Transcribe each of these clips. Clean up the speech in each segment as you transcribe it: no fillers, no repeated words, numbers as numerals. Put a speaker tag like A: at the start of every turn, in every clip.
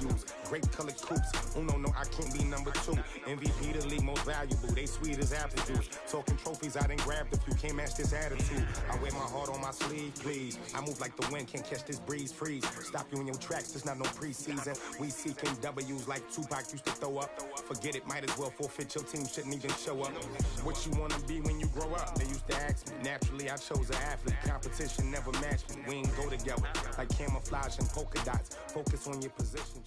A: attitudes, great colored coupes. Uno, no, I can't be number 2. MVP, the league most valuable. They sweet as apple juice. Talking trophies, I done grabbed a few. Can't match this attitude. I wear my heart on my sleeve, please. I move like the wind, can't catch this breeze, freeze. Stop you in your tracks, there's not no preseason. We seeking W's like Tupac used to throw up. Forget it, might as well forfeit. Your team shouldn't even show up. What you wanna be when you grow up? They used to ask me. Naturally, I chose an athlete. Competition never matched me. We ain't go together like camouflage and polka dots. Focus on your position.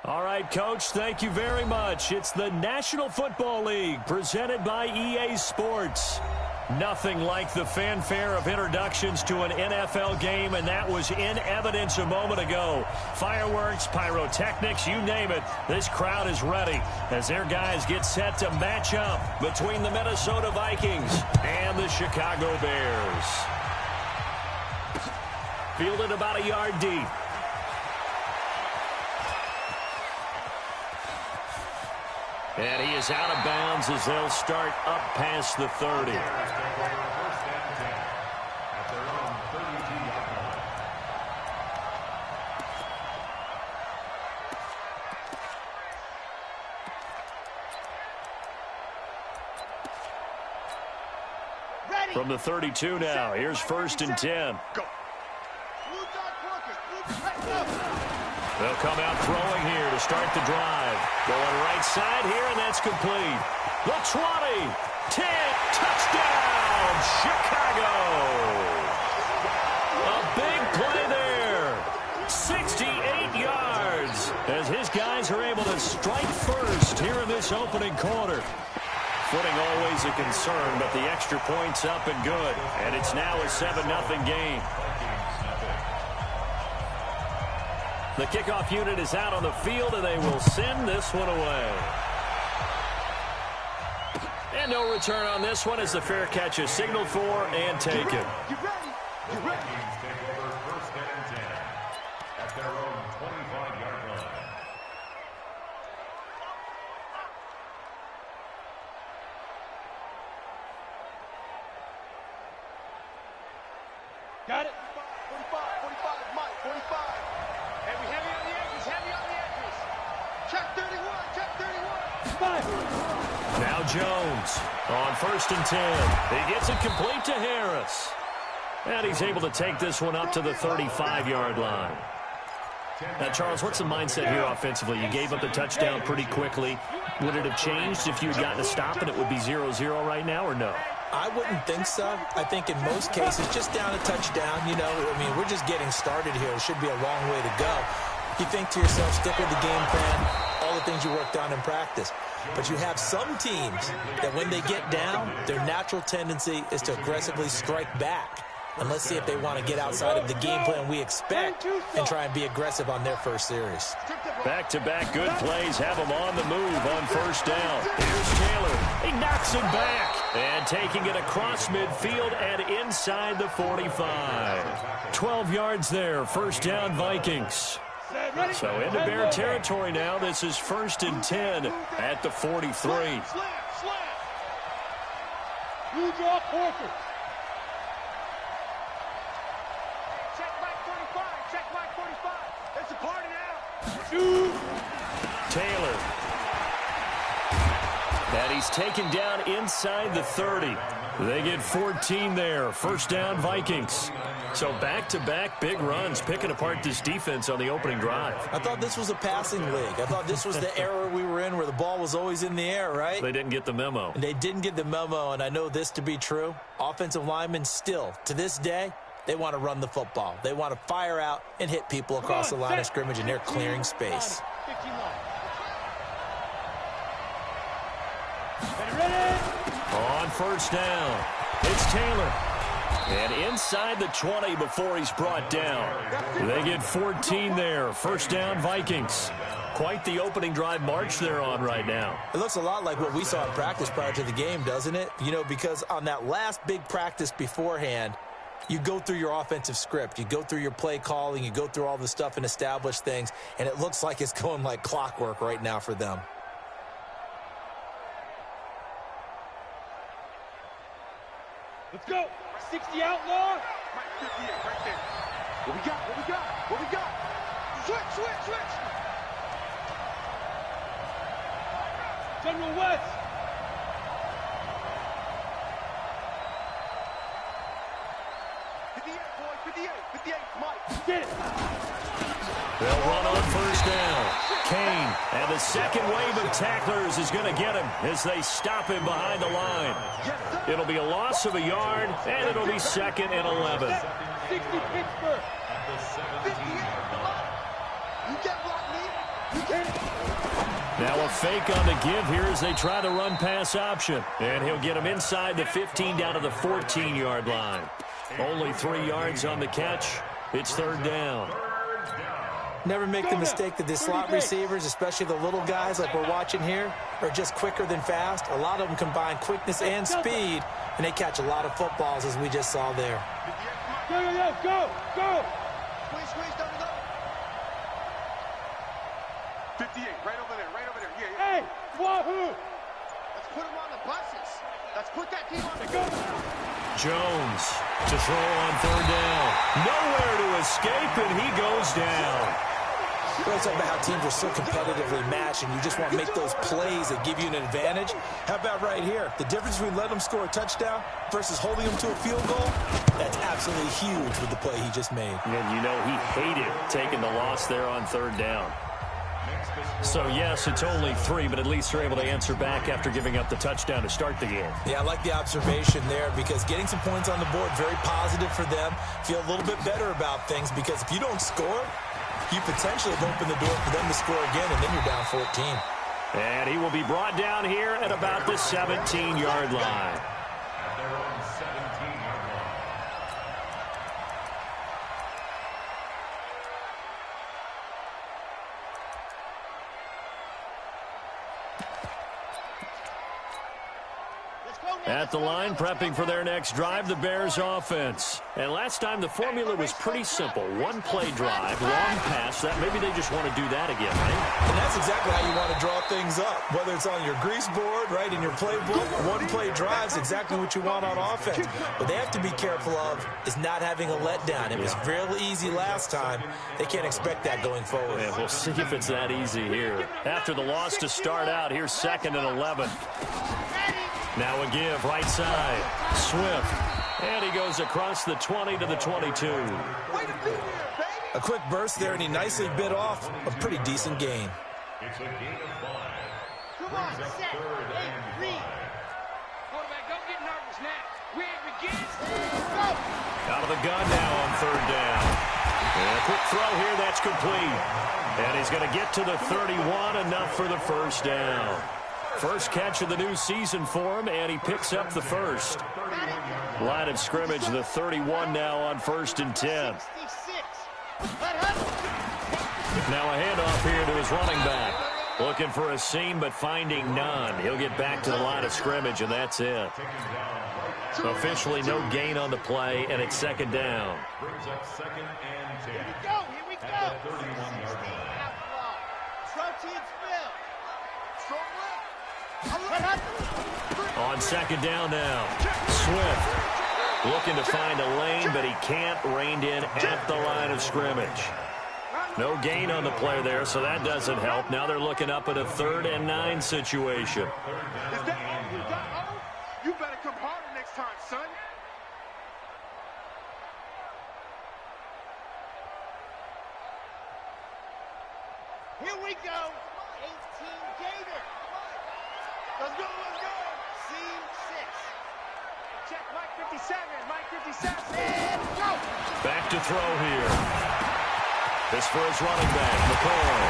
B: All right, Coach, thank you very much. It's the National Football League presented by EA Sports. Nothing like the fanfare of introductions to an NFL game, and that was in evidence a moment ago. Fireworks, pyrotechnics, you name it. This crowd is ready as their guys get set to match up between the Minnesota Vikings and the Chicago Bears. Fielded about a yard deep. And he is out of bounds as they'll start up past the 30. From the 32 now, here's 1st and 10. They'll come out throwing here to start the drive. Going right side here, and that's complete. The 20, 10, touchdown, Chicago. A big play there. 68 yards as his guys are able to strike first here in this opening quarter. Footing always a concern, but the extra point's up and good. And it's now a 7-0 game. The kickoff unit is out on the field, and they will send this one away. And no return on this one as the fair catch is signaled for and taken.
C: Get ready. Take over 1st and 10 at their own 25-yard line.
D: Got it. 45, Mike, 45. Heavy on the edges. Check 31.
B: Now Jones on 1st and 10. He gets it complete to Harris. And he's able to take this one up to the 35-yard line. Now, Charles, what's the mindset here offensively? You gave up the touchdown pretty quickly. Would it have changed if you had gotten a stop and it would be 0-0 right now, or no?
E: I wouldn't think so. I think in most cases, just down a touchdown, we're just getting started here. It should be a long way to go. You think to yourself, stick with the game plan, all the things you worked on in practice. But you have some teams that when they get down, their natural tendency is to aggressively strike back. And let's see if they want to get outside of the game plan we expect and try and be aggressive on their first series.
B: Back-to-back good plays have them on the move on 1st down. Here's Taylor. He knocks him back. And taking it across midfield and inside the 45. 12 yards there, 1st down Vikings. So into Bear territory now. This is 1st and 10 at the 43.
D: You draw Porter. Check Mike 45. It's a party now.
B: Taylor. And he's taken down inside the 30. They get 14 there. 1st down Vikings. So back-to-back big runs, picking apart this defense on the opening drive.
E: I thought this was a passing league. I thought this was the era we were in where the ball was always in the air, right?
B: They didn't get the memo.
E: They didn't get the memo, and I know this to be true. Offensive linemen still, to this day, they want to run the football. They want to fire out and hit people across the line of scrimmage, and they're clearing space.
B: On 1st down, it's Taylor. And inside the 20 before he's brought down. They get 14 there. 1st down Vikings. Quite the opening drive march they're on right now.
E: It looks a lot like what we saw in practice prior to the game, doesn't it? Because on that last big practice beforehand, you go through your offensive script. You go through your play calling. You go through all the stuff and establish things. And it looks like it's going like clockwork right now for them.
D: Let's go. 60 outlaw. 58 right there. What we got? General West.
B: They'll run on first down. Kane, and the second wave of tacklers is going to get him as they stop him behind the line. It'll be a loss of a yard, and it'll be 2nd and 11.
D: 60 Pittsburgh. 58. You can't block me. You can't.
B: Now a fake on the give here as they try the run-pass option. And he'll get him inside the 15 down to the 14-yard line. Only 3 yards on the catch. It's 3rd down.
E: Never make the mistake that the slot receivers, especially the little guys like we're watching here, are just quicker than fast. A lot of them combine quickness and speed, and they catch a lot of footballs, as we just saw there.
D: Go. Squeeze, down the 58, right over there. Yeah. Hey, wahoo! Let's put them on the buses. Let's put that team on the go.
B: Jones to throw on 3rd down. Nowhere to escape, and he goes down.
E: We're talking about how teams are so competitively matched, and you just want to make those plays that give you an advantage. How about right here? The difference between letting them score a touchdown versus holding them to a field goal, that's absolutely huge with the play he just made.
B: And you know he hated taking the loss there on 3rd down. So, yes, it's only 3, but at least they're able to answer back after giving up the touchdown to start the game.
E: Yeah, I like the observation there because getting some points on the board, very positive for them. Feel a little bit better about things because if you don't score, you potentially have opened the door for them to score again, and then you're down 14.
B: And he will be brought down here at about the 17-yard line.
C: At their own 17-yard line.
B: At the line, prepping for their next drive, the Bears offense. And last time, the formula was pretty simple. 1-play drive, long pass. That maybe they just want to do that again, right?
E: And that's exactly how you want to draw things up. Whether it's on your grease board, right, in your playbook, 1-play drive's exactly what you want on offense. What they have to be careful of is not having a letdown. It was real easy last time. They can't expect that going forward.
B: Yeah, we'll see if it's that easy here. After the loss to start out, here's 2nd and 11. Now a give, right side. Swift. And he goes across the 20 to the 22.
E: A quick burst there, and he nicely bit off a pretty decent gain.
C: It's a gain of 5.
D: Come on, set. Hey, read. Quarterback, don't get nervous now. We ain't begin. Go.
B: Out of the gun now on 3rd down. And a quick throw here, that's complete. And he's going to get to the 31, enough for the 1st down. First catch of the new season for him, and he picks up the first. Line of scrimmage, the 31 now on 1st and 10. Now a handoff here to his running back. Looking for a seam, but finding none. He'll get back to the line of scrimmage, and that's it. Officially no gain on the play, and it's 2nd down.
C: Brings up 2nd and 10.
D: Here we go.
C: At the 31-yard line.
B: On 2nd down now, Swift looking to find a lane, but he can't. Reined in at the line of scrimmage. No gain on the play there, so that doesn't help. Now they're looking up at a 3rd and 9 situation.
D: Is that all? You better come harder next time, son. Here we go. 18 Gator. Let's go. Seam 6. Check Mike 57. And go.
B: Back to throw here. This for his running back, McCoy.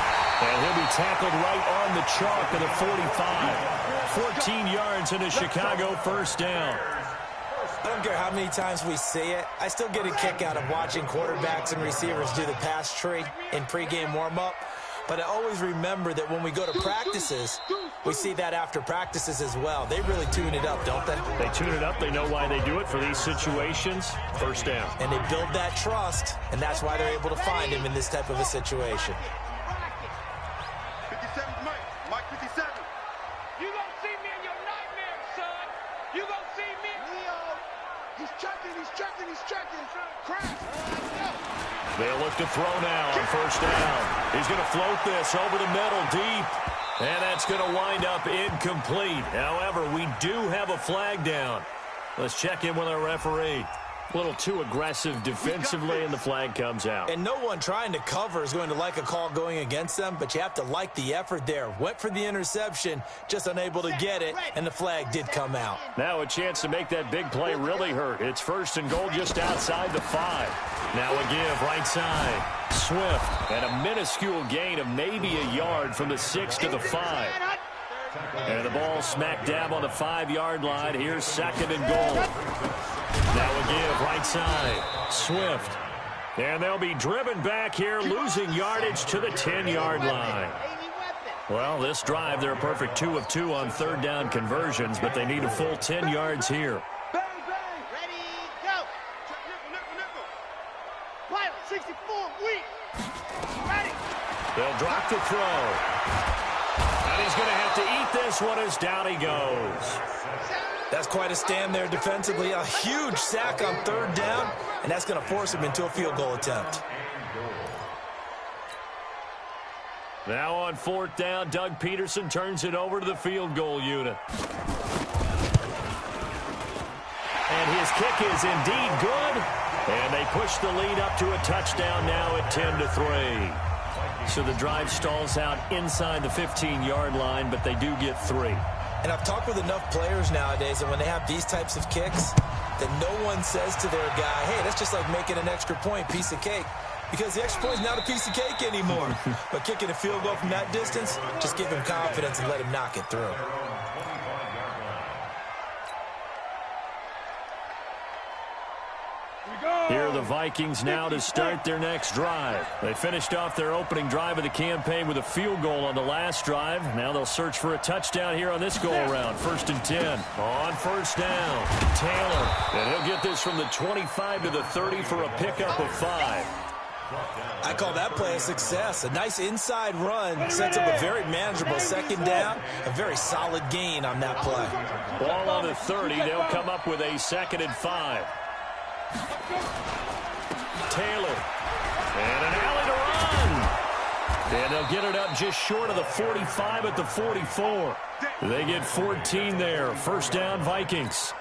B: And he'll be tackled right on the chalk of the 45. 14 yards and a Chicago 1st down.
E: I don't care how many times we see it. I still get a kick out of watching quarterbacks and receivers do the pass tree in pregame warm-up. But I always remember that when we go to practices, we see that after practices as well. They really tune it up, don't they?
B: They tune it up. They know why they do it for these situations. 1st down.
E: And they build that trust, and that's why they're able to find him in this type of a situation.
D: 57's Mike 57. You gonna see me in your nightmares, son. You gonna see me. Leo, he's checking. Crash.
B: They'll look to throw now on 1st down. He's going to float this over the middle deep. And that's going to wind up incomplete. However, we do have a flag down. Let's check in with our referee. A little too aggressive defensively, and the flag comes out.
E: And no one trying to cover is going to like a call going against them, but you have to like the effort there. Went for the interception, just unable to get it, and the flag did come out.
B: Now a chance to make that big play really hurt. It's 1st and goal just outside the 5. Now a give right side. Swift, and a minuscule gain of maybe a yard from the 6 to the 5. And the ball smack dab on the 5-yard line. Here's 2nd and goal. Now a give right side. Swift. And they'll be driven back here, losing yardage to the 10-yard line. Well, this drive, they're a perfect 2 of 2 on 3rd down conversions, but they need a full 10 yards here.
D: Ready, go. Nickel. Pilot, 64, weak. Ready.
B: They'll drop the throw. And he's going to have to eat this one as down he goes.
E: That's quite a stand there defensively. A huge sack on 3rd down, and that's going to force him into a field goal attempt.
B: Now on 4th down, Doug Peterson turns it over to the field goal unit. And his kick is indeed good. And they push the lead up to a touchdown now at 10-3. So the drive stalls out inside the 15-yard line, but they do get 3.
E: And I've talked with enough players nowadays, and when they have these types of kicks, that no one says to their guy, hey, that's just like making an extra point, piece of cake. Because the extra point is not a piece of cake anymore. But kicking a field goal from that distance, just give him confidence and let him knock it through.
B: Here are the Vikings now to start their next drive. They finished off their opening drive of the campaign with a field goal on the last drive. Now they'll search for a touchdown here on this go-around. 1st and 10. On 1st down, Taylor. And he'll get this from the 25 to the 30 for a pickup of 5.
E: I call that play a success. A nice inside run sets up a very manageable 2nd down. A very solid gain on that play.
B: Ball on the 30. They'll come up with a 2nd and 5. Taylor. And an alley to run. And they'll get it up just short of the 45 at the 44. They get 14 there. 1st down, Vikings.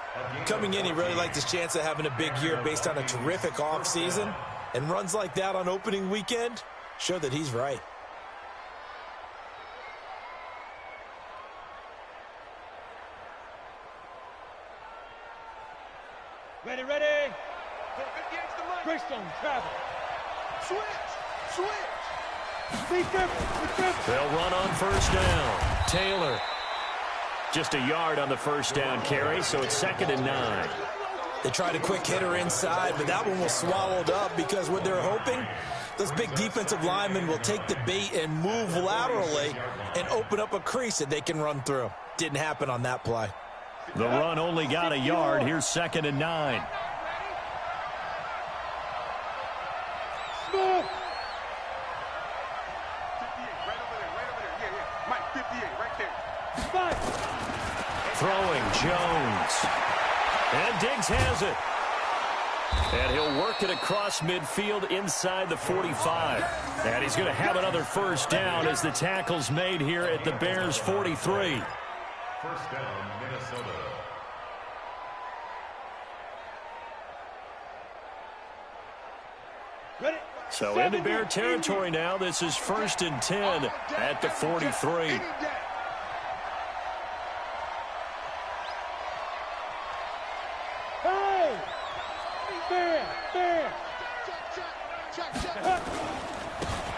E: Coming in, he really liked his chance of having a big year based on a terrific offseason. And runs like that on opening weekend show that he's right.
D: Ready. Greystone, travel. Switch. Be careful.
B: They'll run on 1st down. Taylor. Just a yard on the 1st down carry, so it's 2nd and 9.
E: They tried a quick hitter inside, but that one was swallowed up because what they're hoping, those big defensive linemen will take the bait and move laterally and open up a crease that they can run through. Didn't happen on that play.
B: The run only got a yard. Here's 2nd and 9.
D: Smooth. 58, right over there. Yeah. Mike, 58, right there. 5.
B: Throwing, Jones. And Diggs has it. And he'll work it across midfield inside the 45. And he's going to have another 1st down as the tackle's made here at the Bears' 43.
C: 1st down, Minnesota.
D: Ready.
B: So into Bear territory now. This is 1st and 10 at the 43.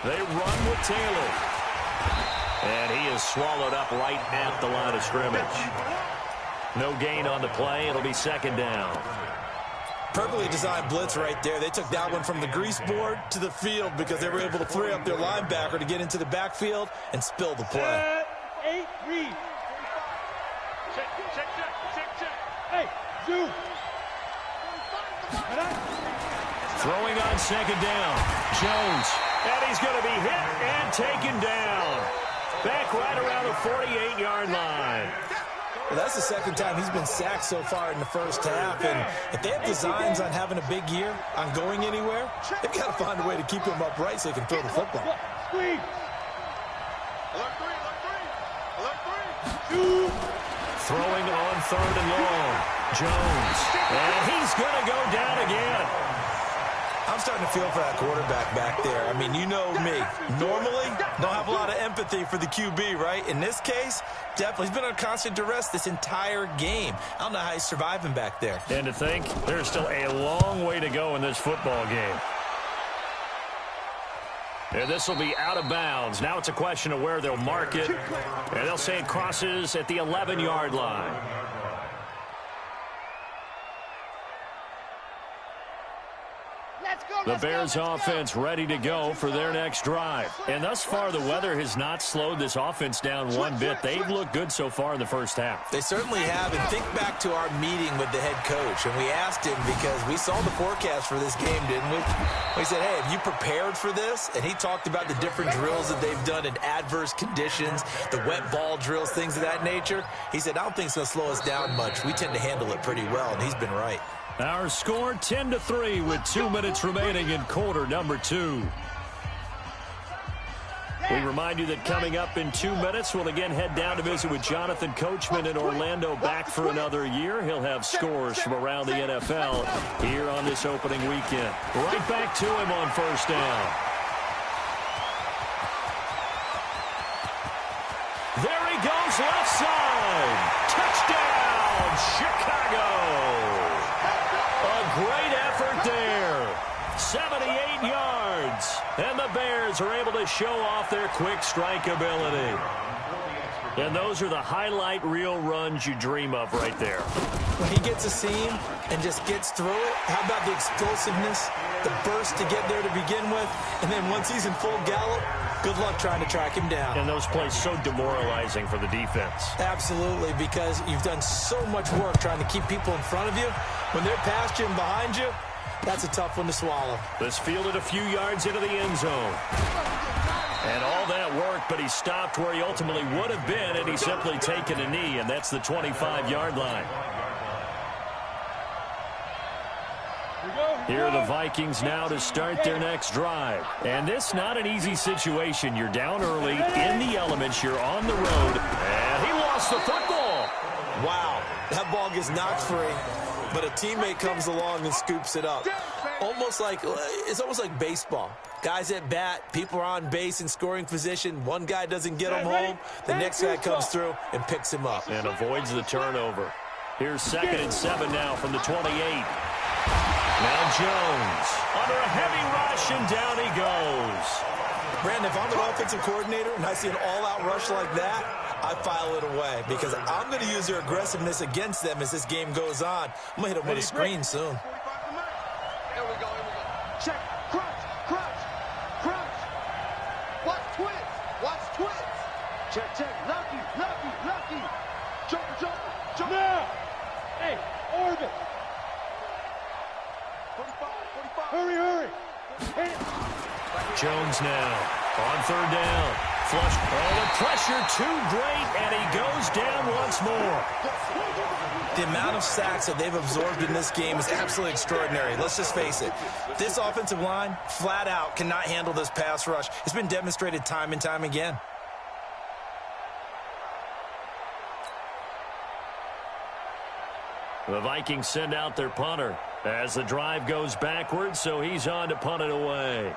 B: They run with Taylor. And he is swallowed up right at the line of scrimmage. No gain on the play. It'll be 2nd down.
E: Perfectly designed blitz right there. They took that one from the grease board to the field because they were able to free up their linebacker to get into the backfield and spill the play.
D: 8, read. Check. Hey, zoom.
B: Throwing on 2nd down. Jones. And he's going to be hit and taken down. Back right around the 48-yard line.
E: Well, that's the 2nd time he's been sacked so far in the 1st half. And if they have designs on having a big year, on going anywhere, they've got to find a way to keep him upright so he can throw the football.
B: Throwing on 3rd and long. Jones. And he's going to go down again.
E: I'm starting to feel for that quarterback back there. I mean, you know me. Normally, don't have a lot of empathy for the QB, right? In this case, definitely. He's been on constant duress this entire game. I don't know how he's surviving back there.
B: And to think, there's still a long way to go in this football game. And this will be out of bounds. Now it's a question of where they'll mark it. And they'll say it crosses at the 11-yard line. The Bears offense ready to go for their next drive. And thus far, the weather has not slowed this offense down one bit. They've looked good so far in the first half.
E: They certainly have. And think back to our meeting with the head coach. And we asked him because we saw the forecast for this game, didn't we? We said, hey, have you prepared for this? And he talked about the different drills that they've done in adverse conditions, the wet ball drills, things of that nature. He said, I don't think it's going to slow us down much. We tend to handle it pretty well, and he's been right.
B: Our score 10-3 with 2 minutes remaining in quarter number 2. We remind you that coming up in 2 minutes, we'll again head down to visit with Jonathan Coachman in Orlando, back for another year. He'll have scores from around the NFL here on this opening weekend. Right back to him on first down. There he goes, left side. Touchdown, Chicago. A great effort there. 78 yards. And the Bears are able to show off their quick strike ability. And those are the highlight reel runs you dream of right there.
E: When he gets a seam and just gets through it, how about the explosiveness, the burst to get there to begin with, and then once he's in full gallop, good luck trying to track him down.
B: And those plays so demoralizing for the defense.
E: Absolutely, because you've done so much work trying to keep people in front of you. When they're past you and behind you, that's a tough one to swallow.
B: This fielded a few yards into the end zone. And all that work, but he stopped where he ultimately would have been, and he's simply taken a knee, and that's the 25-yard line. Here are the Vikings now to start their next drive. And this not an easy situation. You're down early, in the elements, you're on the road, and he lost the football.
E: Wow, that ball gets knocked free, but a teammate comes along and scoops it up. It's almost like baseball. Guys at bat, people are on base in scoring position. One guy doesn't get him home. The next guy comes through and picks him up.
B: And avoids the turnover. Here's 2nd and 7 now from the 28. Now Jones under a heavy rush, and down he goes.
E: Brandon, if I'm an offensive coordinator and I see an all-out rush like that, I file it away because I'm going to use their aggressiveness against them as this game goes on. I'm going to hit them with a screen soon.
D: Here we go. Check. Crunch. Watch twitch. Check. Lucky. Jump. Now. Hey, orbit. 45. Hurry.
B: Jones now on 3rd down. Flush. Oh, the pressure too great, and he goes down once more.
E: The amount of sacks that they've absorbed in this game is absolutely extraordinary. Let's just face it. This offensive line, flat out, cannot handle this pass rush. It's been demonstrated time and time again.
B: The Vikings send out their punter as the drive goes backwards, so he's on to punt it away.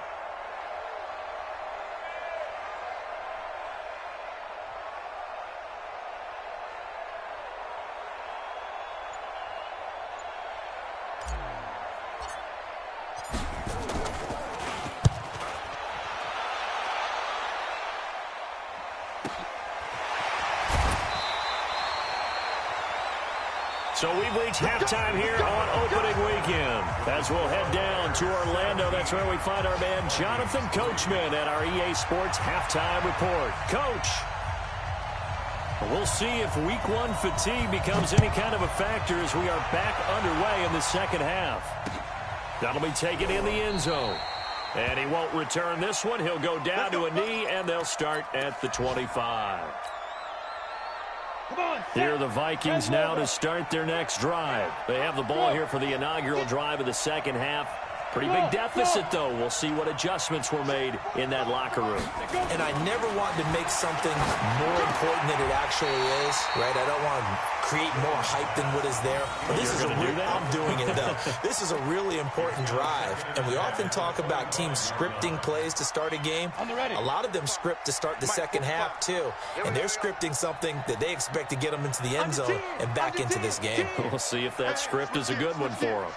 B: So we've reached halftime here on opening weekend. As we'll head down to Orlando, that's where we find our man Jonathan Coachman at our EA Sports Halftime Report. Coach, we'll see if Week 1 fatigue becomes any kind of a factor as we are back underway in the second half. That'll be taken in the end zone. And he won't return this one. He'll go down to a knee, and they'll start at the 25. Here are the Vikings now to start their next drive. They have the ball here for the inaugural drive of the second half. Pretty big deficit, though. We'll see what adjustments were made in that locker room.
E: And I never want to make something more important than it actually is, right? I don't want to create more hype than what is there. But this is I'm doing it, though. This is a really important drive. And we often talk about teams scripting plays to start a game. A lot of them script to start the second half, too. And they're scripting something that they expect to get them into the end zone and back into this game.
B: We'll see if that script is a good one for them.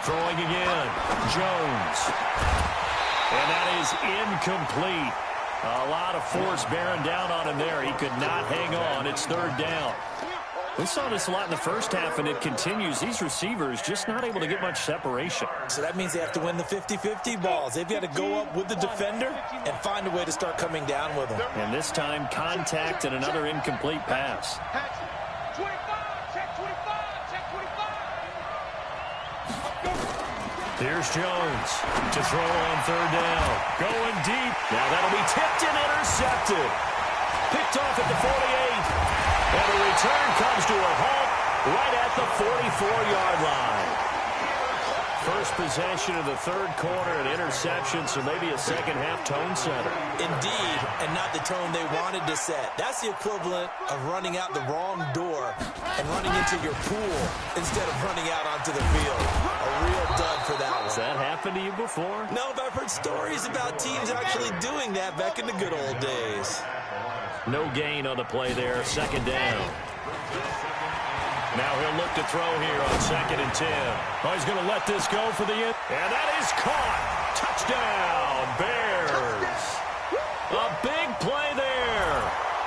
B: Throwing again, Jones. And that is incomplete. A lot of force bearing down on him there. He could not hang on. It's third down. We saw this a lot in the first half, and it continues. These receivers just not able to get much separation.
E: So that means they have to win the 50-50 balls. They've got to go up with the defender and find a way to start coming down with them.
B: And this time, contact and another incomplete pass.
D: 25, check 25, check 25.
B: Here's Jones to throw on third down. Going deep. Now that'll be tipped and intercepted. Picked off at the 48. And the return comes to a halt right at the 44-yard line. First possession of the third quarter, an interception, so maybe a second-half tone setter.
E: Indeed, and not the tone they wanted to set. That's the equivalent of running out the wrong door and running into your pool instead of running out onto the field. A real dud for that one.
B: Has that happened to you before?
E: No, but I've heard stories about teams actually doing that back in the good old days.
B: No gain on the play there, second down. Now he'll look to throw here on 2nd and 10. Oh, he's going to let this go for the end. And that is caught. Touchdown, Bears. A big play there.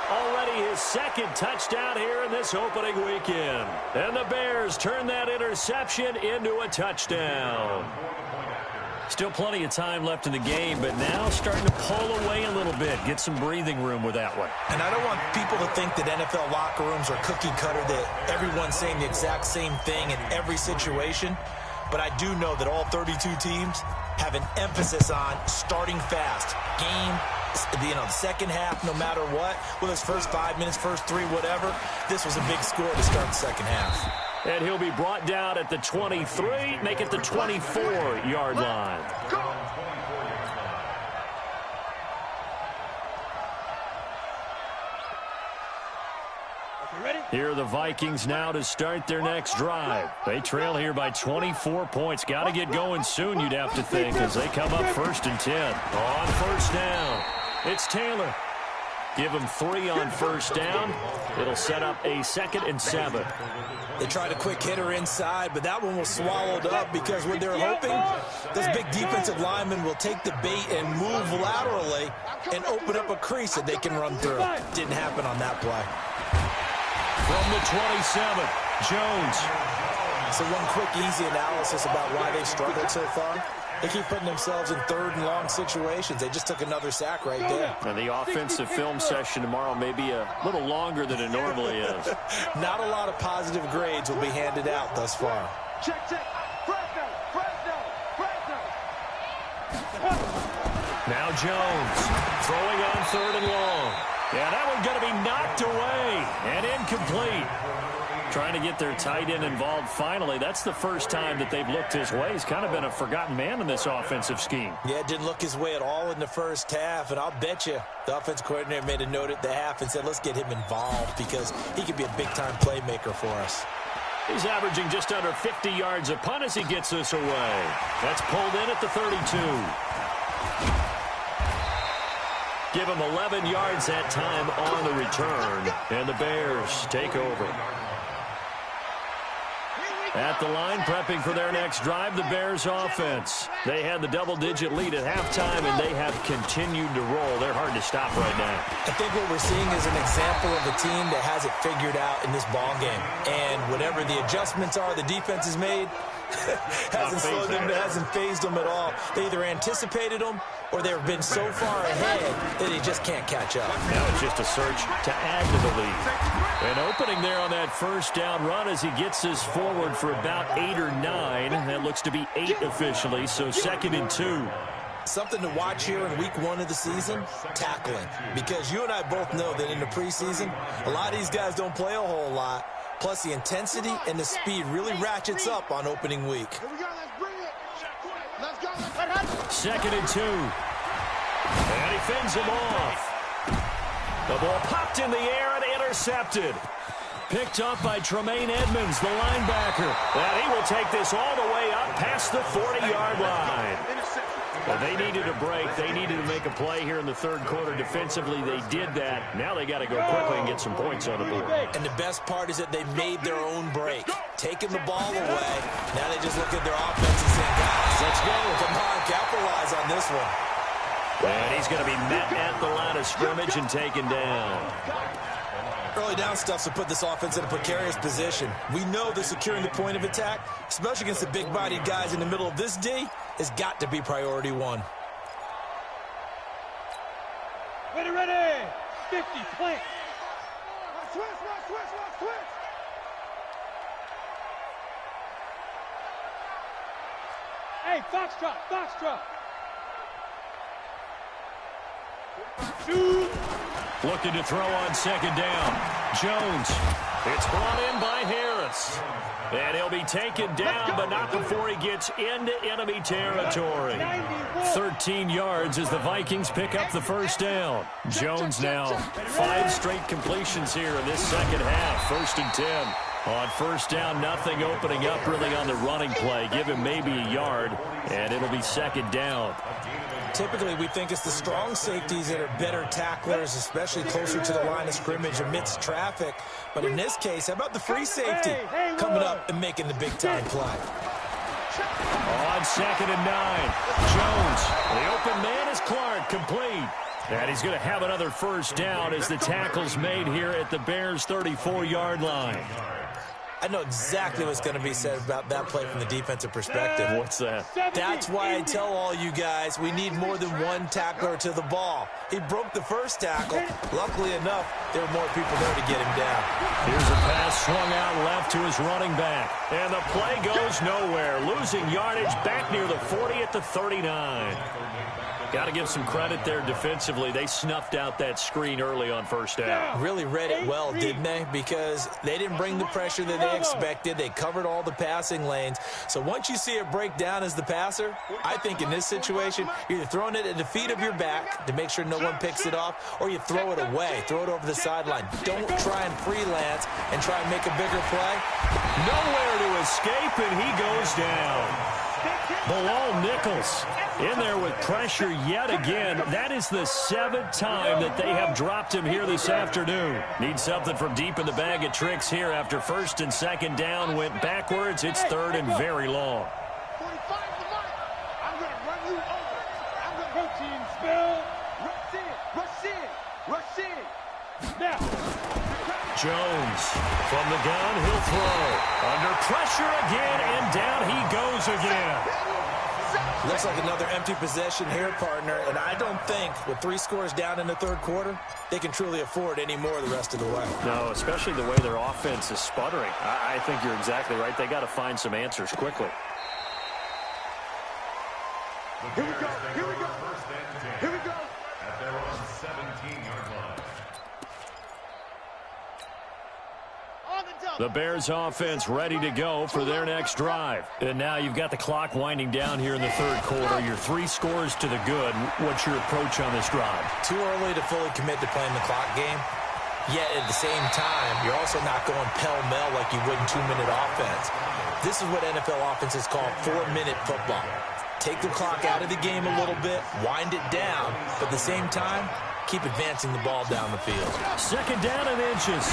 B: Already his second touchdown here in this opening weekend. And the Bears turn that interception into a touchdown. Still plenty of time left in the game, but now starting to pull away a little bit. Get some breathing room with that one.
E: And I don't want people to think that NFL locker rooms are cookie cutter, that everyone's saying the exact same thing in every situation. But I do know that all 32 teams have an emphasis on starting fast. Game, the second half, no matter what. Whether it's first 5 minutes, first 3, whatever. This was a big score to start the second half.
B: And he'll be brought down at the 23, make it the 24-yard line. Here are the Vikings now to start their next drive. They trail here by 24 points. Got to get going soon, you'd have to think, as they come up 1st and 10. On first down, it's Taylor. Give him 3 on first down. It'll set up a 2nd and 7.
E: They tried a quick hitter inside, but that one was swallowed up because what they're hoping, those big defensive linemen will take the bait and move laterally and open up a crease that they can run through. Didn't happen on that play.
B: From the 27, Jones.
E: So one quick, easy analysis about why they've struggled so far. They keep putting themselves in 3rd and long situations. They just took another sack right there.
B: And the offensive film session tomorrow may be a little longer than it normally is.
E: Not a lot of positive grades will be handed out thus far.
D: Check. Fresno.
B: Now Jones throwing on 3rd and long. Yeah, that one's going to be knocked away and incomplete. Trying to get their tight end involved finally. That's the first time that they've looked his way. He's kind of been a forgotten man in this offensive scheme.
E: Yeah, it didn't look his way at all in the first half, and I'll bet you the offense coordinator made a note at the half and said, let's get him involved because he could be a big-time playmaker for us.
B: He's averaging just under 50 yards a punt as he gets this away. That's pulled in at the 32. Give him 11 yards that time on the return, and the Bears take over. At the line, prepping for their next drive, the Bears offense. They had the double-digit lead at halftime, and they have continued to roll. They're hard to stop right now.
E: I think what we're seeing is an example of a team that has it figured out in this ball game. And whatever the adjustments are the defense has made, hasn't slowed them, hasn't phased them at all. They either anticipated them or they've been so far ahead that they just can't catch up.
B: Now it's just a search to add to the lead. An opening there on that first down run as he gets us forward for about 8 or 9. That looks to be 8 officially, so 2nd and 2.
E: Something to watch here in week 1 of the season, tackling. Because you and I both know that in the preseason, a lot of these guys don't play a whole lot. Plus, the intensity and the speed really ratchets up on opening week.
D: Here we go, let's bring it. Let's go, let's go.
B: 2nd and 2. And he fends him off. The ball popped in the air and intercepted. Picked up by Tremaine Edmonds, the linebacker. And he will take this all the way up past the 40-yard line. Well, they needed a break. They needed to make a play here in the third quarter defensively. They did that. Now they got to go quickly and get some points on the board.
E: And the best part is that they made their own break. Taking the ball away. Now they just look at their offense and say, guys, let's go. Come on, capitalize on this one.
B: And he's going to be met at the line of scrimmage and taken down.
E: Early down stuffs will put this offense in a precarious position. We know that securing the point of attack, especially against the big-bodied guys in the middle of this D, has got to be priority one.
D: Ready. 50, plant. Switch. Hey, Foxtrot.
B: Looking to throw on 2nd down. Jones. It's brought in by Harris. And he'll be taken down, but not before he gets into enemy territory. 13 yards as the Vikings pick up the first down. Jones now 5 straight completions here in this second half. 1st and 10. On first down, nothing opening up really on the running play. Give him maybe a yard, and it'll be 2nd down.
E: Typically, we think it's the strong safeties that are better tacklers, especially closer to the line of scrimmage amidst traffic. But in this case, how about the free safety coming up and making the big-time play?
B: On 2nd and 9, Jones. The open man is Clark, complete. And he's going to have another first down as the tackle's made here at the Bears' 34-yard line.
E: I know exactly what's going to be said about that play from the defensive perspective.
B: What's that?
E: That's why I tell all you guys we need more than one tackler to the ball. He broke the first tackle. Luckily enough, there were more people there to get him down.
B: Here's a pass swung out left to his running back. And the play goes nowhere. Losing yardage back near the 40 at the 39. Got to give some credit there defensively. They snuffed out that screen early on first down.
E: Really read it well, didn't they? Because they didn't bring the pressure that they expected. They covered all the passing lanes. So once you see it break down as the passer, I think in this situation, you're either throwing it at the feet of your back to make sure no one picks it off, or you throw it away. Throw it over the sideline. Don't try and freelance and try and make a bigger play.
B: Nowhere to escape, and he goes down. Bilal Nichols in there with pressure yet again. That is the 7th time that they have dropped him here this afternoon. Need something from deep in the bag of tricks here after 1st and 2nd down. Went backwards. It's 3rd and very long.
D: 45 the mark. I'm going to run you over. I'm going to routine spell. Rush in. Now.
B: Jones from the gun. He'll throw. Under pressure again, and down he goes again.
E: Looks like another empty possession here, partner, and I don't think with 3 scores down in the third quarter, they can truly afford any more the rest of the way.
B: No, especially the way their offense is sputtering. I think you're exactly right. They got to find some answers quickly.
D: Here we go.
C: At their own 17-yard line.
B: The Bears offense ready to go for their next drive. And now you've got the clock winding down here in the third quarter. You're 3 scores to the good. What's your approach on this drive?
E: Too early to fully commit to playing the clock game. Yet at the same time, you're also not going pell-mell like you would in 2-minute offense. This is what NFL offenses call 4-minute football. Take the clock out of the game a little bit, wind it down, but at the same time, keep advancing the ball down the field.
B: 2nd down and inches.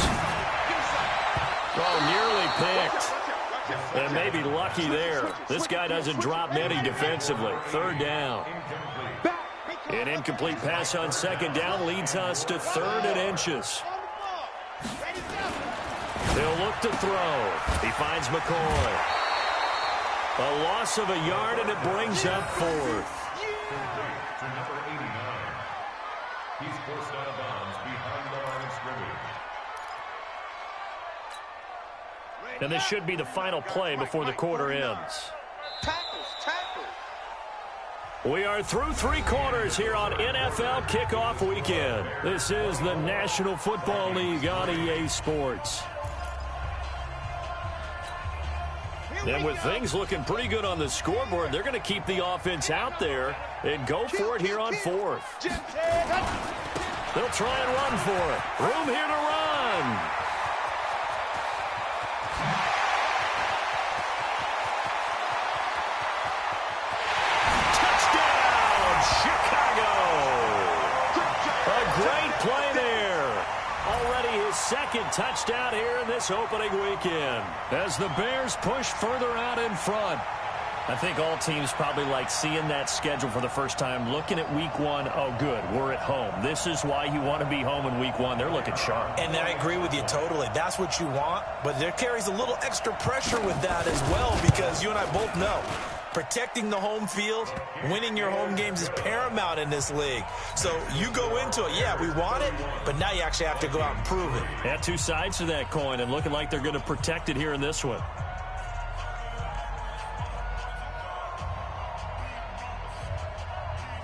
B: Oh, nearly picked. And maybe lucky there. This guy doesn't drop many defensively. 3rd down. An incomplete pass on 2nd down leads us to 3rd and inches. He'll look to throw. He finds McCoy. A loss of a yard, and it brings up 4th.
C: To number 89. He's forced out of bounds behind the line of scrimmage.
B: And this should be the final play before the quarter ends.
D: Tackles.
B: We are through 3 quarters here on NFL Kickoff Weekend. This is the National Football League on EA Sports. And with things looking pretty good on the scoreboard, they're going to keep the offense out there and go for it here on fourth. They'll try and run for it. Room here to run. Touchdown, Chicago. A great play there. Already his second touchdown here in this opening weekend as the Bears push further out in front.
F: I think all teams probably like seeing that schedule for the first time, looking at week one. Oh, good, we're at home. This is why you want to be home in week one. They're looking sharp.
E: And I agree with you totally. That's what you want, but there carries a little extra pressure with that as well because you and I both know protecting the home field, winning your home games is paramount in this league. So you go into it, yeah, we want it, but now you actually have to go out and prove it.
B: Yeah, two sides to that coin and looking like they're going to protect it here in this one.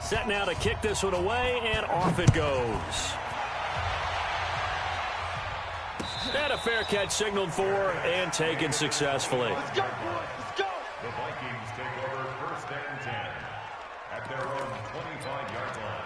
B: Set now to kick this one away, and off it goes. And a fair catch signaled for and taken successfully.
D: Let's go, boys. Let's go.
C: The Vikings take over 1st and 10 at their own 25-yard line.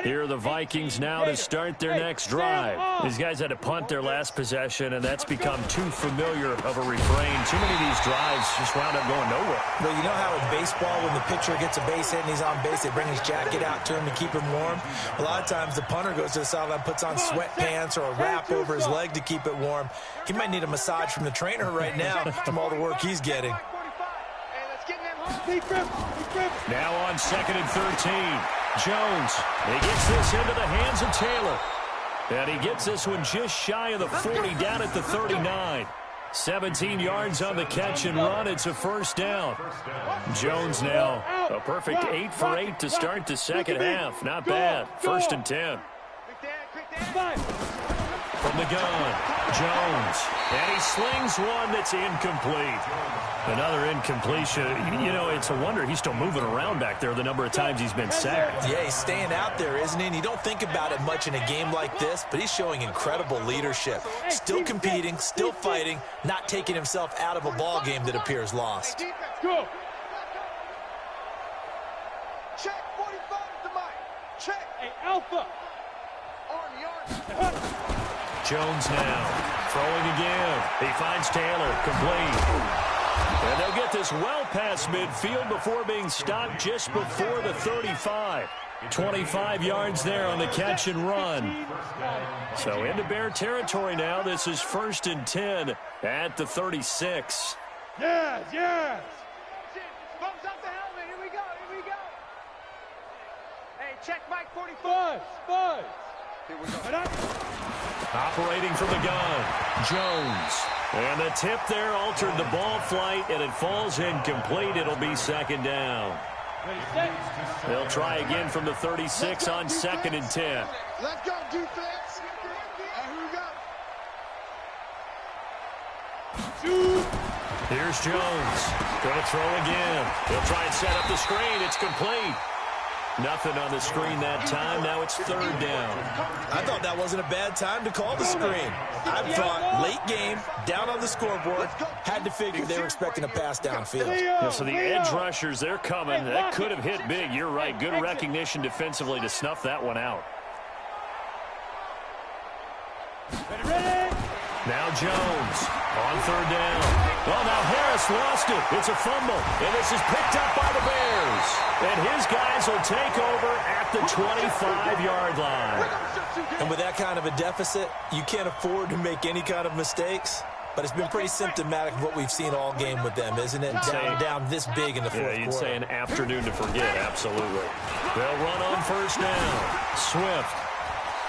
B: Here are the Vikings now to start their next drive. These guys had to punt their last possession, and that's become too familiar of a refrain. Too many of these drives just wound up going nowhere.
E: Well, you know how in baseball, when the pitcher gets a base hit and he's on base, they bring his jacket out to him to keep him warm? A lot of times the punter goes to the sideline, puts on sweatpants or a wrap over his leg to keep it warm. He might need a massage from the trainer right now from all the work he's getting.
B: Now on 2nd and 13. Jones, he gets this into the hands of Taylor. And he gets this one just shy of the 40 down at the 39. 17 yards on the catch and run. It's a first down. Jones now a perfect 8 for 8 to start the second half. Not bad. 1st and 10. From the gun, Jones. And he slings one that's incomplete. Another incompletion. You know, it's a wonder he's still moving around back there the number of times he's been sacked.
E: Yeah, he's staying out there, isn't he? And you don't think about it much in a game like this, but he's showing incredible leadership. Still competing, still fighting, not taking himself out of a ball game that appears lost.
D: Go. Check 45 to Mike. Check. Hey, Alpha.
B: Jones now throwing again. He finds Taylor, complete. And they'll get this well past midfield before being stopped just before the 35. 25 yards there on the catch and run. So into Bear territory now. This is 1st and 10 at the 36.
D: Yes, yes. Bumps up the helmet. Here we go, here we go. Hey, check Mike 45. Buzz. Here we go.
B: Operating from the gun, Jones. And the tip there altered the ball flight, and it falls incomplete. It'll be 2nd down. They'll try again from the 36 on 2nd and 10.
D: Let's go, defense. Here we go.
B: Here's Jones. Going to throw again. He'll try and set up the screen. It's complete. Nothing on the screen that time. Now it's 3rd down.
E: I thought that wasn't a bad time to call the screen. I thought late game, down on the scoreboard, had to figure they were expecting a pass downfield.
B: Yeah, so the edge rushers, they're coming. That could have hit big. You're right. Good recognition defensively to snuff that one out. Now Jones on 3rd down. Well, now Harris lost it. It's a fumble, and this is picked up by the Bears. And his guys will take over at the 25-yard line.
E: And with that kind of a deficit, you can't afford to make any kind of mistakes. But it's been pretty symptomatic of what we've seen all game with them, isn't it? Down this big in the fourth quarter.
B: You'd say an afternoon to forget, absolutely. They'll run on 1st down. Swift.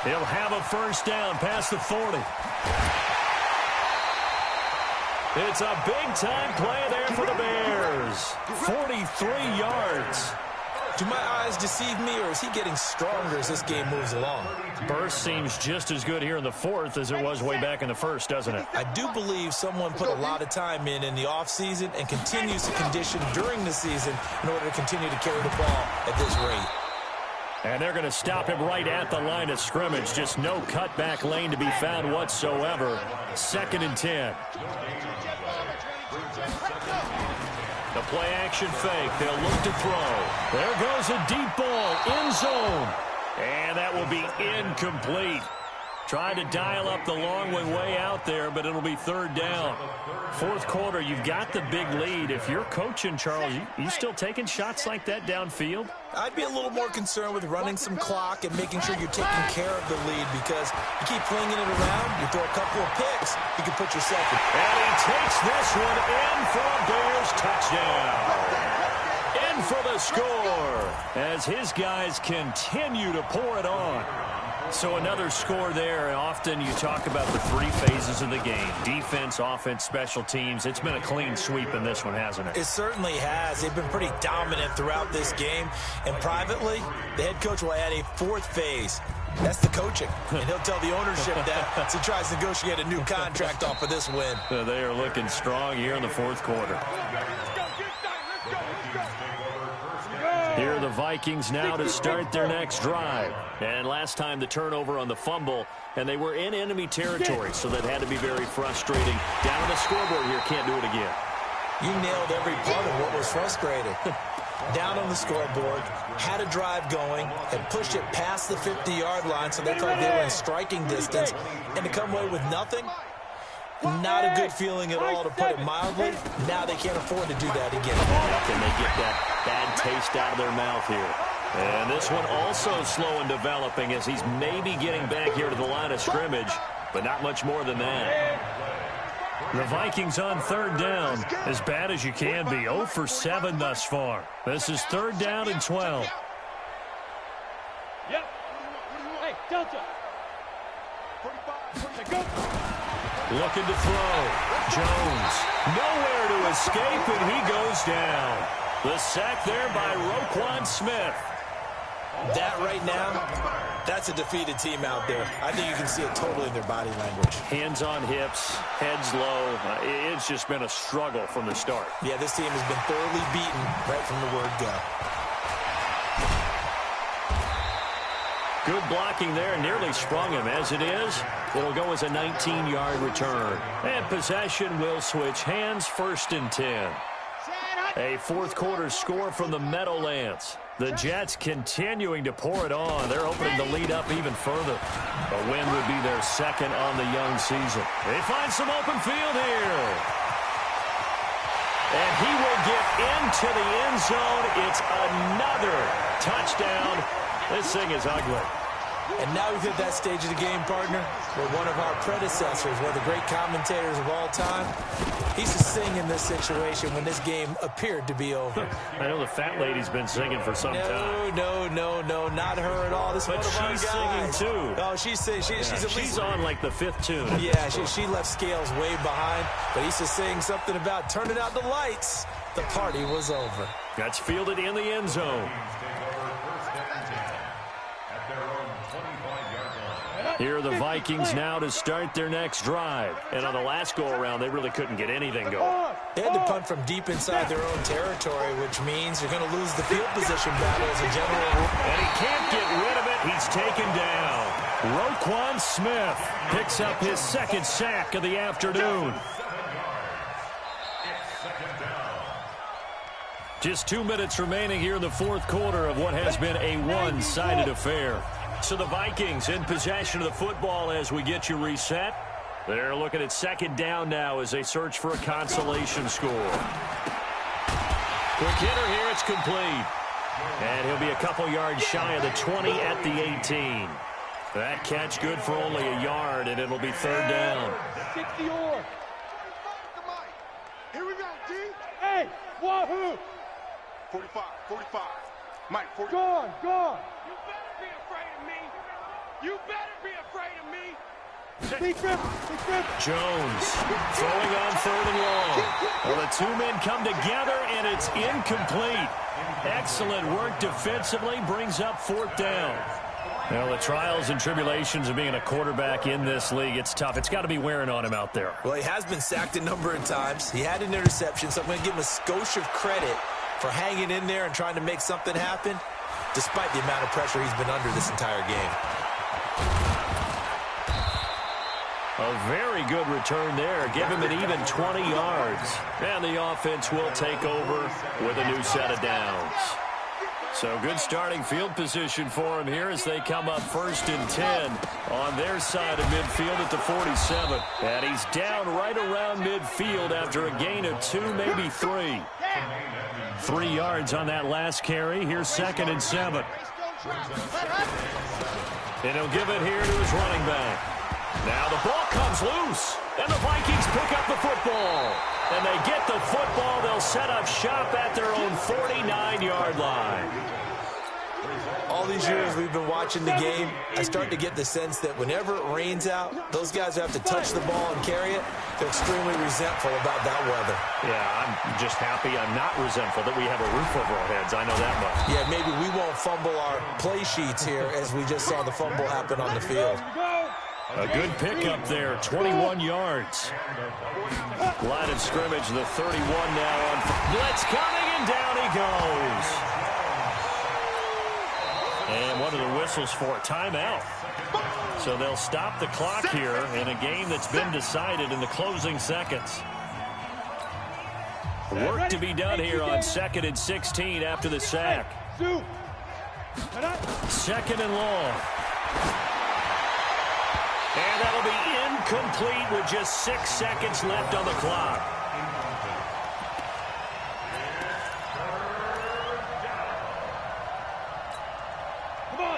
B: He'll have a 1st down past the 40. It's a big-time play there for the Bears. 43 yards.
E: Do my eyes deceive me, or is he getting stronger as this game moves along?
B: Burst seems just as good here in the 4th as it was way back in the 1st, doesn't it?
E: I do believe someone put a lot of time in the offseason and continues to condition during the season in order to continue to carry the ball at this rate.
B: And they're going to stop him right at the line of scrimmage. Just no cutback lane to be found whatsoever. 2nd and 10. The play action fake. They'll look to throw. There goes a deep ball. End zone. And that will be incomplete. Tried to dial up the long one way out there, but it'll be 3rd down. 4th quarter, you've got the big lead. If you're coaching, Charles, you still taking shots like that downfield?
E: I'd be a little more concerned with running some clock and making sure you're taking care of the lead, because you keep flinging it around, you throw a couple of picks, you can put yourself in.
B: And he takes this one in for a Bears touchdown. In for the score as his guys continue to pour it on. So another score there. Often you talk about the 3 phases of the game. Defense, offense, special teams. It's been a clean sweep in this one, hasn't it?
E: It certainly has. They've been pretty dominant throughout this game. And privately, the head coach will add a 4th phase. That's the coaching. And he'll tell the ownership that as he tries to negotiate a new contract off of this win.
B: They are looking strong here in the 4th quarter. Here are the Vikings now to start their next drive. And last time the turnover on the fumble, and they were in enemy territory, so that had to be very frustrating. Down on the scoreboard here, can't do it again.
E: You nailed every part of what was frustrating. Down on the scoreboard, had a drive going, and pushed it past the 50-yard line, so they thought they were in striking distance, and to come away with nothing, not a good feeling at all, to put it mildly. Now they can't afford to do that again.
B: Can they get that bad taste out of their mouth here? And this one also slow in developing as he's maybe getting back here to the line of scrimmage, but not much more than that. The Vikings on 3rd down, as bad as you can be. 0 for 7 thus far. This is 3rd down and 12.
D: Yep. Hey, Delta. 45. Go.
B: Looking to throw. Jones. Nowhere to escape, and he goes down. The sack there by Roquan Smith.
E: That right now, that's a defeated team out there. I think you can see it totally in their body language.
B: Hands on hips, heads low. It's just been a struggle from the start.
E: Yeah, this team has been thoroughly beaten right from the word go.
B: Good blocking there, nearly sprung him. As it is, it'll go as a 19-yard return. And possession will switch hands, 1st and 10. A 4th quarter score from the Meadowlands. The Jets continuing to pour it on. They're opening the lead up even further. A win would be their 2nd on the young season. They find some open field here. And he will get into the end zone. It's another touchdown. This thing is ugly.
E: And now we've hit that stage of the game, partner, where one of our predecessors, one of the great commentators of all time, he used to sing in this situation when this game appeared to be over.
B: I know the fat lady's been singing for some time.
E: No, not her at all. This
B: but she's singing too.
E: Oh, she's
B: she's on like the 5th tune.
E: Yeah, she left Scales way behind, but he used to sing something about turning out the lights. The party was over.
B: That's fielded in the end zone. Here are the Vikings now to start their next drive. And on the last go-around, they really couldn't get anything going.
E: They had to punt from deep inside their own territory, which means you're going to lose the field position battle as a general rule.
B: And he can't get rid of it. He's taken down. Roquan Smith picks up his 2nd sack of the afternoon. Just 2 minutes remaining here in the 4th quarter of what has been a one-sided affair. So the Vikings in possession of the football as we get you reset. They're looking at 2nd down now as they search for a consolation score. Quick hitter here, it's complete. And he'll be a couple yards shy of the 20 at the 18. That catch good for only a yard, and it'll be 3rd down.
D: 60 or. Here we go, D. Hey, wahoo!
A: 45. Mike, 40.
D: Gone. You better be afraid of me. You better be afraid of me.
B: Jones throwing on 3rd and long. Well, the 2 men come together, and it's incomplete. Excellent work defensively, brings up 4th down. Well, the trials and tribulations of being a quarterback in this league, it's tough. It's got to be wearing on him out there.
E: Well, he has been sacked a number of times. He had an interception, so I'm going to give him a skosh of credit for hanging in there and trying to make something happen. despite the amount of pressure he's been under this entire game.
B: A very good return there. Give him an even 20 yards. And the offense will take over with a new set of downs. So good starting field position for him here as they come up 1st and 10 on their side of midfield at the 47. And he's down right around midfield after a gain of 2, maybe 3. 3 yards on that last carry. Here's 2nd and 7. And he'll give it here to his running back. Now the ball comes loose, and the Vikings pick up the football. And they get the football. They'll set up shop at their own 49-yard line.
E: All these years we've been watching the game, I start to get the sense that whenever it rains out, those guys who have to touch the ball and carry it, they're extremely resentful about that weather.
B: Yeah, I'm just happy I'm not resentful that we have a roof over our heads. I know that much.
E: Yeah, maybe we won't fumble our play sheets here as we just saw the fumble happen on the field.
B: A good pickup there, 21 yards. Line of scrimmage, the 31 now on blitz coming, and down he goes. And what are the whistles for? Timeout. So they'll stop the clock here in a game that's been decided in the closing seconds. Work to be done here on 2nd and 16 after the sack. 2nd and long. And that'll be incomplete with just 6 seconds left on the clock.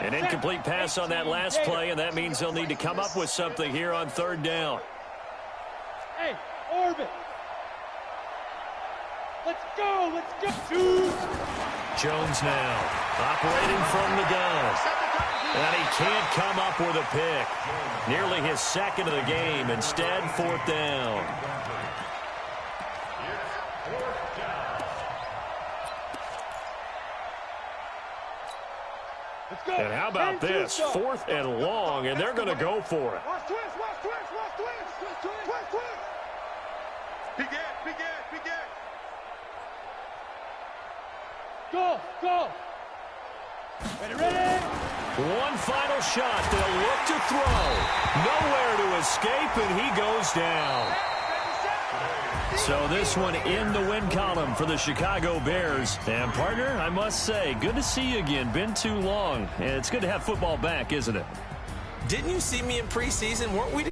B: An incomplete pass on that last play, and that means they'll need to come up with something here on 3rd down.
D: Hey, orbit. Let's go, let's go.
B: Jones now operating from the gun. And he can't come up with a pick. Nearly his 2nd of the game. Instead, 4th down. And how about this? 4th and long, and they're going to go for it.
D: Watch twist, watch twist, watch twist. Twist, twist. Begin. Go. Ready.
B: One final shot. They'll look to throw. Nowhere to escape, and he goes down. So this one in the win column for the Chicago Bears. And, partner, I must say, good to see you again. Been too long. And it's good to have football back, isn't it?
E: Didn't you see me in preseason? Weren't we